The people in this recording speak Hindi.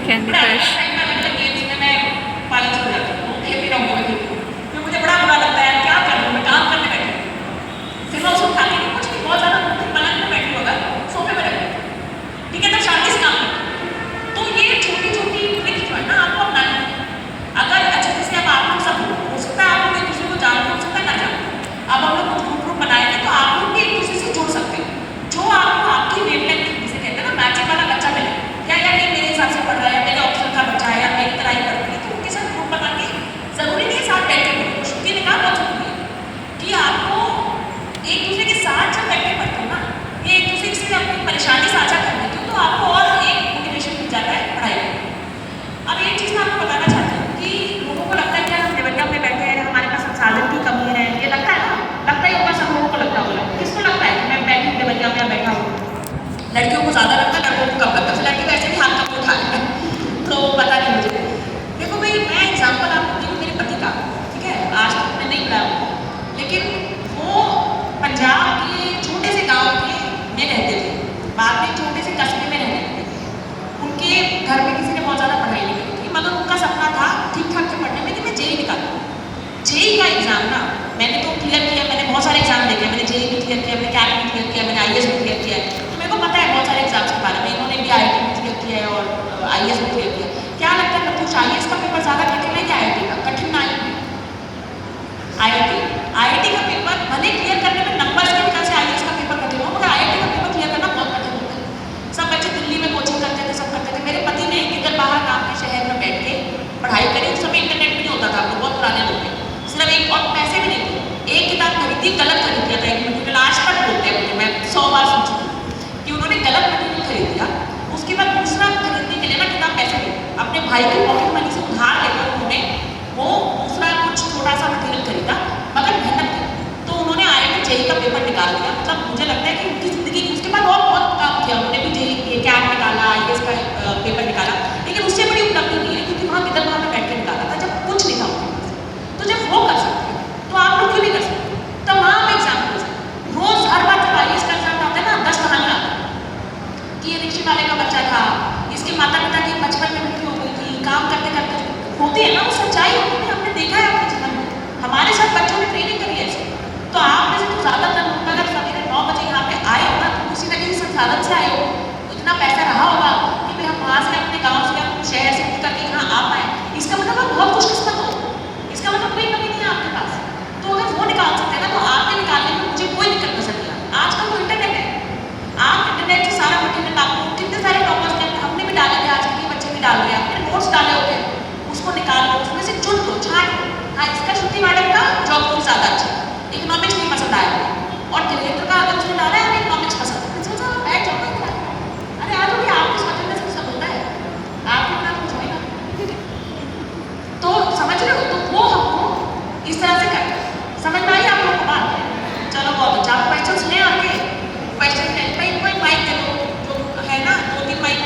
Candy crush. मैं पालन हो जाती हूँ, खेलती रहूँगी, फिर मुझे बड़ा बुरा लगता है क्या कर रही हूँ, मैं काम करने बैठी हूँ, फिर मैं उसको खाती नहीं, कुछ नहीं, बहुत ज़्यादा पलंग में बैठी होगा, सोफे में रख ठीक है, तब शांति से काम करती। तो ये छोटी छोटी ट्रिक्स जो है ना आपको अपनानी है। अगर अच्छा जैसे अब आप लोग सब हो सकता है आप लोग एक दूसरे को जानते हो सकता है ना जानते, अब हम लोग कुछ ग्रुप बनाएंगे तो आप लोग भी एक दूसरे से जुड़ सकते हो, जो आपको आपकी वेवलेंथ जिसे कहते हैं ना मैचिंग वाला बच्चा मिले, क्या यार ये मेरे हिसाब से पढ़ रहा है, मेरे ऑप्शन का बच्चा है या मेरी तरह ही पढ़ रही है, तो उनके साथ ग्रुप बना के जरूरी नहीं है साथ बैठ के पढ़ो, छुट्टी निकाल बहुत जरूरी है कि आपको एक दूसरे के साथ जब बैठ के पढ़ते हो ना, ये एक दूसरे से अपनी परेशानी साझा कर लेते हो तो आपको और एक मोटिवेशन मिल जाता है पढ़ाई में। अब एक चीज़ मैं आपको बताना चाहती हूँ कि लोगों को लगता है कि हम देवरिया में बैठे हैं, हमारे पास संसाधन की कमी है, ये लगता है ना, लगता ही होगा सब लोगों को लगता होगा। किसको लगता है कि मैं बैठी देवरिया में बैठा हूँ? लड़कियों को ज़्यादा लगता है, लड़कों को कम लगता है, लड़के वैसे भी हाथ कम उठा लेते हैं, तो पता नहीं मुझे। देखो भाई मैं एग्जाम्पल आपको दूँ मेरे पति का, ठीक है, आज तक मैं नहीं पढ़ाया हूँ, लेकिन वो पंजाब के छोटे से गाँव में रहते थे, बाद में छोटे से कस्बे में रहने लगे। उनके घर में किसी ने बहुत ज़्यादा पढ़ाई नहीं की थी, मगर उनका सपना था ठीक ठाक से पढ़ने में कि मैं जेई निकालूँ। जेई का एग्ज़ाम ना मैंने तो क्लियर किया, मैंने बहुत सारे एग्जाम देखे, मैंने जेई भी क्लियर किया, मैंने कैट भी क्लियर किया, मैंने आईएएस भी क्लियर किया है, तो मेरे को पता है बहुत सारे एग्जाम्स के बारे में। इन्होंने भी आईआईटी भी क्लियर किया है और आईएएस भी क्लियर किया। क्या लगता है कुछ आईएएस का पेपर ज़्यादा कठिन है कि आईआईटी का? कठिन ना ही आईआईटी का पेपर भले क्लियर करने में नंबर्स की वजह से आईएएस का पेपर कठिन हो, मगर आईआईटी का पेपर क्लियर करना बहुत कठिन होता है। सब बच्चे दिल्ली में कोचिंग करते थे, सब करते थे। मेरे पति ने इधर बाहर काम के शहर में बैठ के पढ़ाई करी। उस समय इंटरनेट भी नहीं होता था, बहुत पुराने लोग थे, सिर्फ एक और पैसे भी नहीं थे। एक किताब खरीदी, गलत खरीद दिया था, एक मटीरियल आज तक बोलते हैं मुझे, मैं 100 बार सुन चुकी हूँ कि उन्होंने गलत मटीरियल खरीद दिया। उसके बाद दूसरा खरीदने के लिए ना किताब पैसे दी, अपने भाई की पॉकेट मनी से उधार लेकर उन्होंने वो दूसरा कुछ छोटा सा मटीरियल खरीदा, मगर मेहनत की, तो उन्होंने आईआईटी जेई का पेपर निकाल दिया। मतलब मुझे लगता है कि उनकी ज़िंदगी, उसके बाद और बहुत काम किया उन्होंने भी, जेई कैट निकाला, आईएएस का पेपर निकाला, लेकिन उससे बड़ी उपलब्धि नहीं है क्योंकि वहाँ विदर्भ में बैठ के निकाला था जब कुछ नहीं था उनके पास। तो जब वो कर सकते हैं तो आप लोग क्यों नहीं कर सकते? तमाम एग्जाम्पल्स हैं, रोज़ हर बार जब आईएएस का एग्जाम आता है ना 10 कहानियाँ कि ये रिक्शे वाले का बच्चा था, इसके माता पिता की बचपन में मृत्यु हो गई थी, काम करते करते होती है ना, वो सच्चाई होती है, हमने देखा है अपने जीवन में, हमारे साथ बच्चों ने ट्रेनिंग करी है ऐसे। तो आप में से तो ज़्यादातर लोग अगर सवेरे 9 बजे यहाँ पे आए हो ना, तो उसी तरह के संसाधन से आए हो, इतना पैसा रहा होगा कि भाई हम वहाँ से अपने गाँव से अपने शहर से उठ करके यहाँ आ पाए, इसका मतलब आप बहुत खुशकिस्मत हो, इसका मतलब कोई कमी नहीं है आपके पास। तो अगर वो निकाल सकते हैं ना, तो आपके निकालने में मुझे कोई दिक्कत पसंद नहीं है। आजकल तो इंटरनेट है, आप इंटरनेट से सारा मटीरियल आपको, कितने सारे टॉपर्स ने, हमने भी डाले थे, आजकल के बच्चे भी डाल रहे हैं, अपने नोट्स डाले होते हैं, उसको निकाल लो, उसमें से चुन लो, छाट लो। हाँ, इसका श्रुति मैडम का ज्योग्राफी ज़्यादा अच्छा, इकोनॉमिक्स नहीं पसंद आया, और त्रिनेत्र का अगर उसने डाला है हमें इकोनॉमिक्स पसंद है, सोचा बैठ जाओ ना क्या, अरे आज भी आपको समझने से सब होता है, आप इतना कुछ होगा तो समझ रहे हो, तो वो हमको इस तरह से करना। समझ में आई आप लोगों को बात? चलो बहुत अच्छा, आप क्वेश्चन सुने